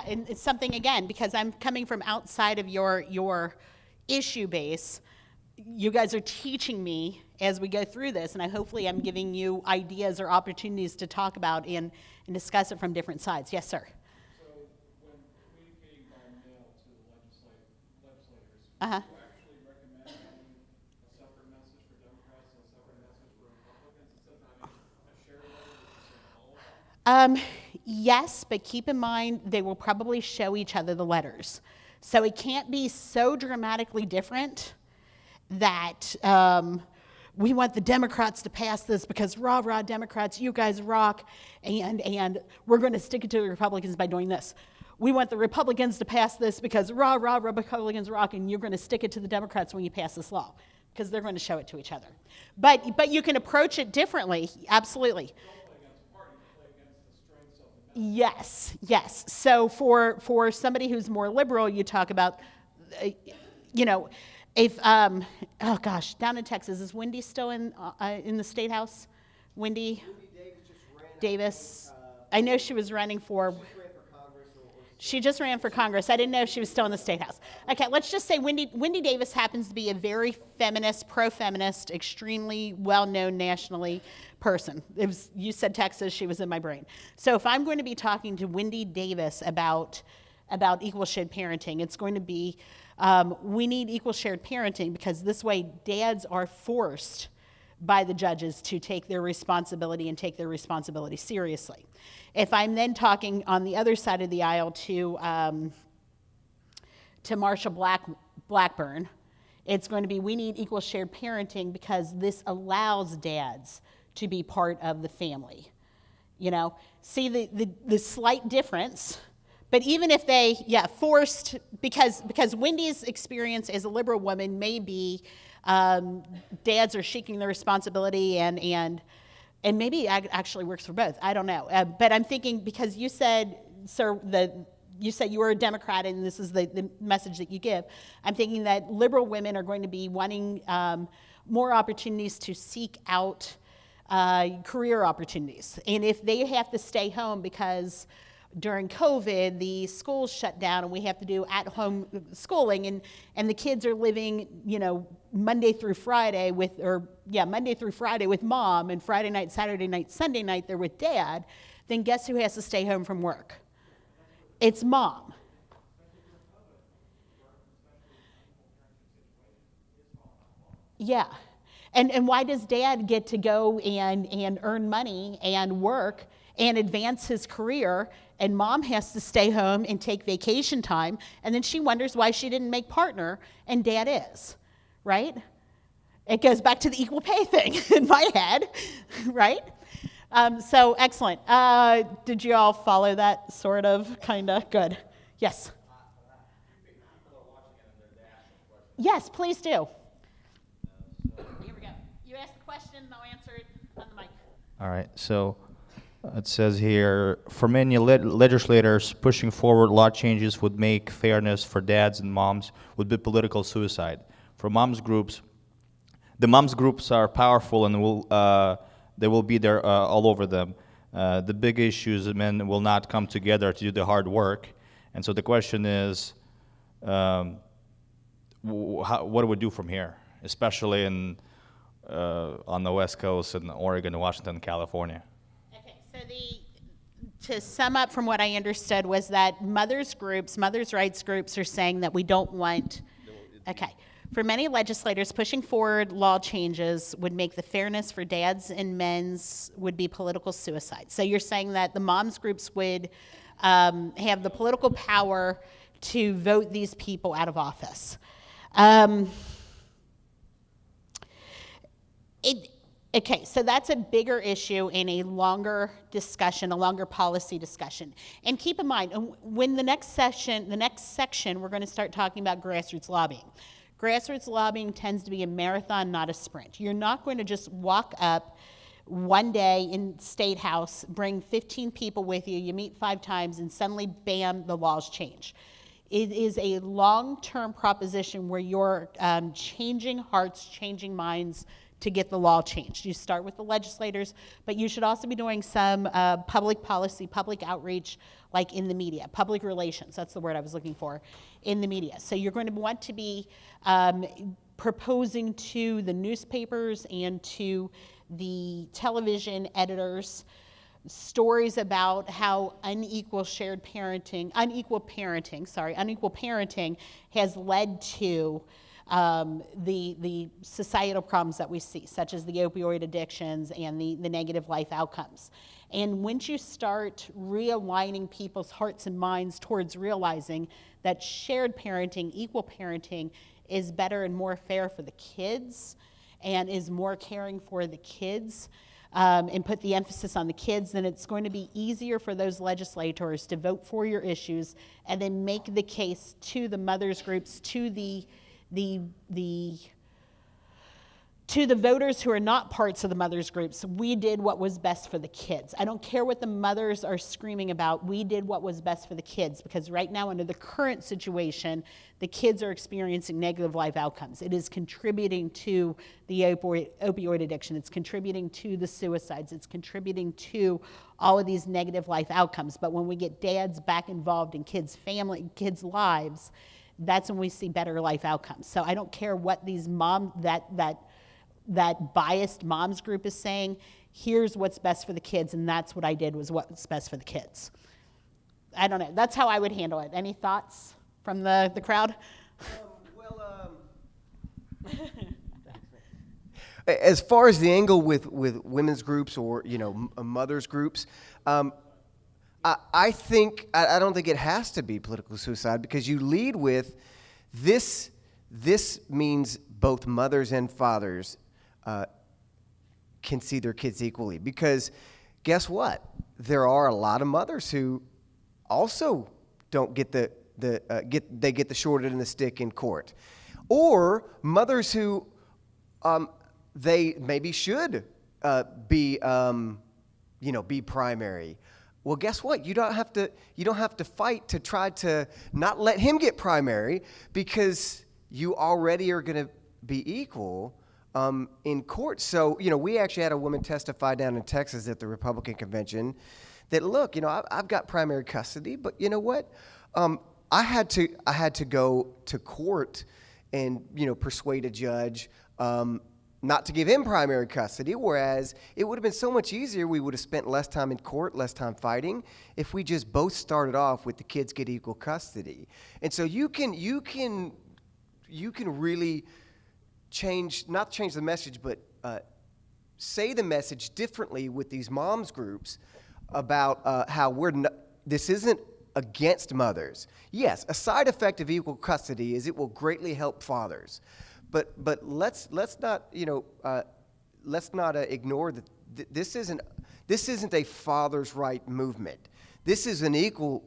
and it's something, again, because I'm coming from outside of your issue base, you guys are teaching me as we go through this, and hopefully I'm giving you ideas or opportunities to talk about and discuss it from different sides. Yes, sir. So when communicating by mail to the legislators, Uh-huh. do you actually recommend having a separate message for Democrats and a separate message for Republicans instead of having a shared letter that you send all of them? Yes, but keep in mind they will probably show each other the letters. So it can't be so dramatically different that we want the Democrats to pass this because rah, rah, Democrats, you guys rock, and we're going to stick it to the Republicans by doing this. We want the Republicans to pass this because rah, rah, Republicans rock, and you're going to stick it to the Democrats when you pass this law because they're going to show it to each other. But you can approach it differently, absolutely. Yes, yes. So for somebody who's more liberal, you talk about, if oh gosh, down in Texas, is Wendy still in the state house? Wendy Davis. I know she was running for. She just ran for Congress. I didn't know if she was still in the state house. Okay, let's just say Wendy Davis happens to be a very feminist, pro-feminist, extremely well-known nationally person. You said Texas, she was in my brain. So if I'm going to be talking to Wendy Davis about equal shared parenting, it's going to be, we need equal shared parenting because this way dads are forced by the judges to take their responsibility and take their responsibility seriously. If I'm then talking on the other side of the aisle to Marsha Blackburn, it's going to be we need equal shared parenting because this allows dads to be part of the family. See the slight difference, but even if they, forced, because Wendy's experience as a liberal woman may be dads are shirking their responsibility and maybe it actually works for both. I don't know. But I'm thinking because you said, sir, you said you were a Democrat and this is the message that you give. I'm thinking that liberal women are going to be wanting more opportunities to seek out career opportunities. And if they have to stay home because during COVID, the schools shut down and we have to do at-home schooling and the kids are living, Monday through Friday with mom and Friday night, Saturday night, Sunday night, they're with dad, then guess who has to stay home from work? It's mom. Yeah. And why does dad get to go and earn money and work and advance his career, and mom has to stay home and take vacation time, and then she wonders why she didn't make partner, and dad is, right? It goes back to the equal pay thing in my head, right? So excellent. Did you all follow that sort of, kind of? Good. Yes. Yes, please do. Here we go. You ask the question, and I'll answer it on the mic. All right, so it says here, for many legislators, pushing forward law changes would make fairness for dads and moms would be political suicide. For moms groups, the moms groups are powerful and they will be there all over them. The big issues, men will not come together to do the hard work. And so the question is, what do we do from here, especially on the West Coast in Oregon, Washington, California? So to sum up from what I understood was that mothers' rights groups are saying that we don't want, for many legislators, pushing forward law changes would make the fairness for dads and men's would be political suicide. So you're saying that the moms groups would have the political power to vote these people out of office. So that's a bigger issue and a longer discussion, a longer policy discussion. And keep in mind, when the next section, we're going to start talking about grassroots lobbying. Grassroots lobbying tends to be a marathon, not a sprint. You're not going to just walk up one day in State House, bring 15 people with you, you meet 5 times, and suddenly, bam, the laws change. It is a long-term proposition where you're changing hearts, changing minds, to get the law changed. You start with the legislators, but you should also be doing some public policy, public outreach, like in the media, public relations, that's the word I was looking for, in the media. So you're going to want to be proposing to the newspapers and to the television editors stories about how unequal parenting has led to the societal problems that we see, such as the opioid addictions and the negative life outcomes. And once you start realigning people's hearts and minds towards realizing that shared parenting, equal parenting, is better and more fair for the kids and is more caring for the kids, and put the emphasis on the kids, then it's going to be easier for those legislators to vote for your issues and then make the case to the mothers groups, to the voters who are not parts of the mothers groups. We did what was best for the kids. I don't care what the mothers are screaming about. We did what was best for the kids, because right now, under the current situation, the kids are experiencing negative life outcomes. It is contributing to the opioid addiction. It's contributing to the suicides. It's contributing to all of these negative life outcomes. But when we get dads back involved in kids' lives, that's when we see better life outcomes. So I don't care what these that biased moms group is saying. Here's what's best for the kids, and that's what I did, was what's best for the kids. I don't know. That's how I would handle it. Any thoughts from the crowd? As far as the angle with women's groups or mothers groups, I think I don't think it has to be political suicide, because you lead with this. This means both mothers and fathers can see their kids equally, because guess what? There are a lot of mothers who also don't get the short end of the stick in court, or mothers who they maybe should be primary. Well, guess what? You don't have to fight to try to not let him get primary, because you already are going to be equal in court. So, we actually had a woman testify down in Texas at the Republican convention that, look, I've got primary custody, but you know what? I had to go to court and, persuade a judge not to give him primary custody, whereas it would have been so much easier. We would have spent less time in court, less time fighting, if we just both started off with the kids get equal custody. And so you can really not change the message, but say the message differently with these moms groups about how this isn't against mothers. Yes, a side effect of equal custody is it will greatly help fathers. But let's not ignore that this isn't a father's right movement. This is an equal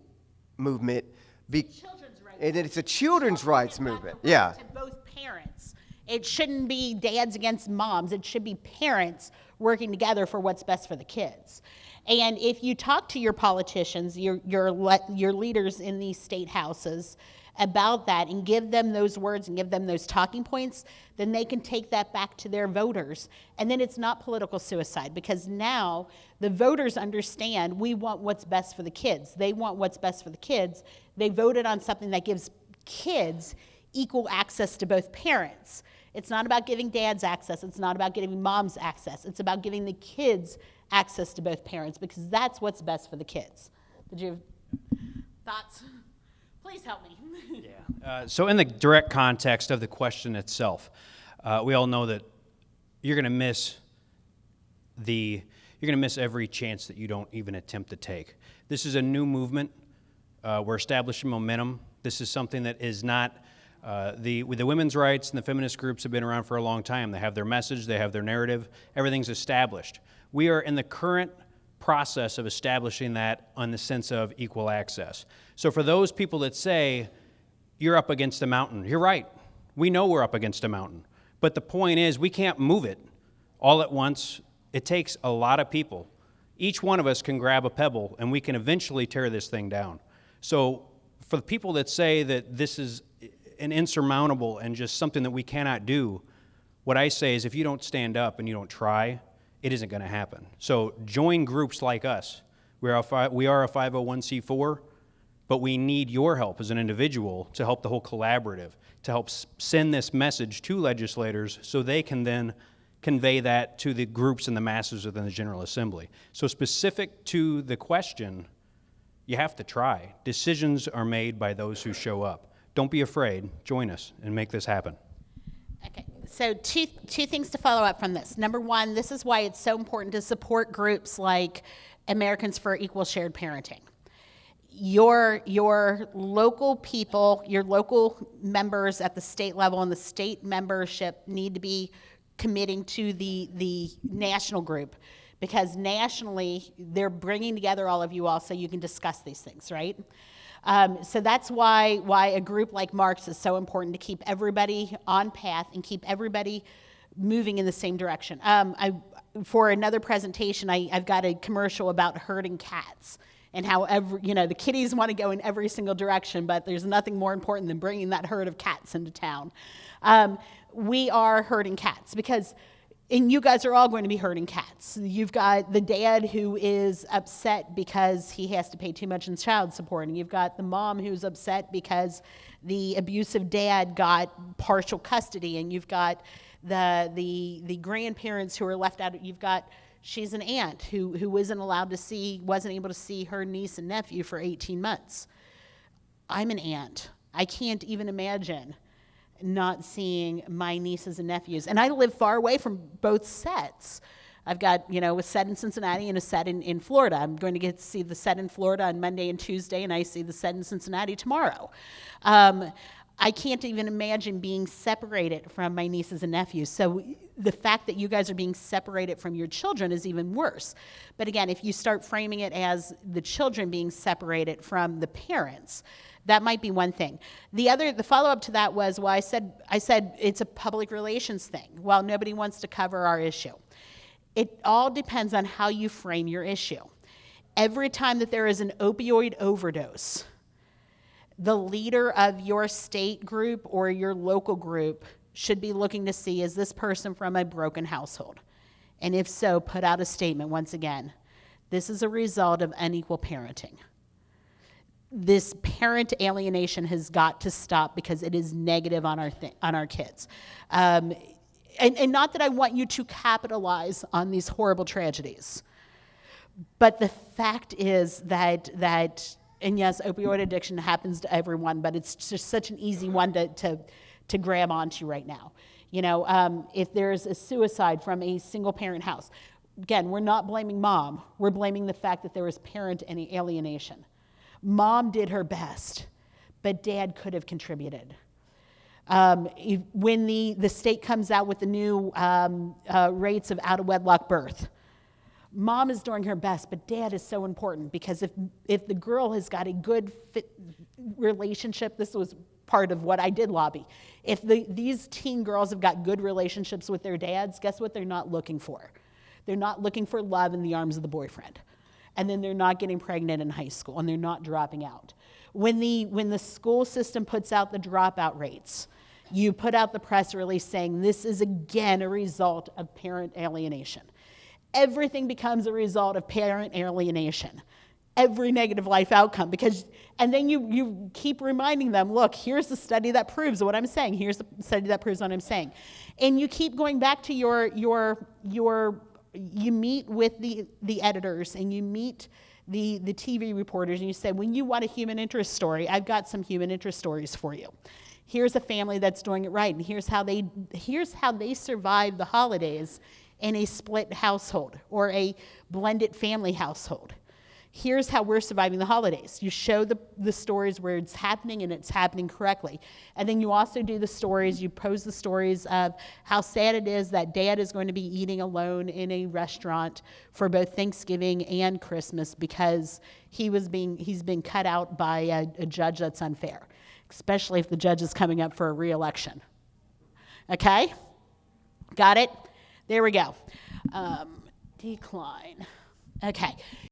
movement, and it's a children's rights movement. Yeah. To both parents. It shouldn't be dads against moms. It should be parents working together for what's best for the kids. And if you talk to your politicians, your leaders in these state houses about that, and give them those words and give them those talking points, then they can take that back to their voters. And then it's not political suicide, because now the voters understand we want what's best for the kids. They want what's best for the kids. They voted on something that gives kids equal access to both parents. It's not about giving dads access. It's not about giving moms access. It's about giving the kids access to both parents, because that's what's best for the kids. Did you have thoughts? Please help me. Yeah. So in the direct context of the question itself, we all know that you're going to miss every chance that you don't even attempt to take. This is a new movement. We're establishing momentum. This is something that is not with the women's rights, and the feminist groups have been around for a long time. They have their message, they have their narrative, everything's established. We are in the current process of establishing that on the sense of equal access. So for those people that say, you're up against a mountain, you're right. We know we're up against a mountain. But the point is, we can't move it all at once. It takes a lot of people. Each one of us can grab a pebble, and we can eventually tear this thing down. So for the people that say that this is an insurmountable and just something that we cannot do, What I say is if you don't stand up and you don't try, it isn't going to happen. So join groups like us. We are a 501c4, but we need your help as an individual to help the whole collaborative, to help send this message to legislators so they can then convey that to the groups and the masses within the General Assembly. So specific to the question, you have to try. Decisions are made by those who show up. Don't be afraid. Join us and make this happen. Okay, so two things to follow up from this. Number one, this is why it's so important to support groups like Americans for Equal Shared Parenting. Your local people, your local members at the state level and the state membership need to be committing to the national group, because nationally they're bringing together all of you all so you can discuss these things, right? So that's why a group like Mark's is so important, to keep everybody on path and keep everybody moving in the same direction. For another presentation, I've got a commercial about herding cats and how the kitties want to go in every single direction, but there's nothing more important than bringing that herd of cats into town. We are herding cats because, and you guys are all going to be herding cats. You've got the dad who is upset because he has to pay too much in child support, and you've got the mom who's upset because the abusive dad got partial custody, and you've got the grandparents who are left out. She's an aunt who wasn't able to see her niece and nephew for 18 months. I'm an aunt. I can't even imagine not seeing my nieces and nephews. And I live far away from both sets. I've got, a set in Cincinnati and a set in Florida. I'm going to get to see the set in Florida on Monday and Tuesday, and I see the set in Cincinnati tomorrow. I can't even imagine being separated from my nieces and nephews. So the fact that you guys are being separated from your children is even worse. But again, if you start framing it as the children being separated from the parents, that might be one thing. The follow-up to that was, I said it's a public relations thing. Well, nobody wants to cover our issue. It all depends on how you frame your issue. Every time that there is an opioid overdose, the leader of your state group or your local group should be looking to see, is this person from a broken household? And if so, put out a statement once again. This is a result of unequal parenting. This parent alienation has got to stop because it is negative on our kids. And not that I want you to capitalize on these horrible tragedies, but the fact is that and yes, opioid addiction happens to everyone, but it's just such an easy one to grab onto right now. If there's a suicide from a single parent house, again, we're not blaming mom. We're blaming the fact that there was parent alienation. Mom did her best, but dad could have contributed. When the state comes out with the new rates of out-of-wedlock birth, mom is doing her best, but dad is so important, because if the girl has got a good fit relationship, this was part of what I did lobby. If these teen girls have got good relationships with their dads, guess what they're not looking for? They're not looking for love in the arms of the boyfriend. And then they're not getting pregnant in high school, and they're not dropping out. When the school system puts out the dropout rates, you put out the press release saying this is again a result of parent alienation. Everything becomes a result of parent alienation. Every negative life outcome, and then you keep reminding them, look, here's the study that proves what I'm saying. Here's the study that proves what I'm saying. And you keep going back to you meet with the editors, and you meet the TV reporters, and you say, when you want a human interest story, I've got some human interest stories for you. Here's a family that's doing it right, and here's how they survive the holidays in a split household or a blended family household. Here's how we're surviving the holidays. You show the stories where it's happening and it's happening correctly. And then you also do the stories, you pose the stories of how sad it is that dad is going to be eating alone in a restaurant for both Thanksgiving and Christmas because he's been cut out by a judge that's unfair, especially if the judge is coming up for a re-election. Okay? Got it? There we go. Decline. Okay.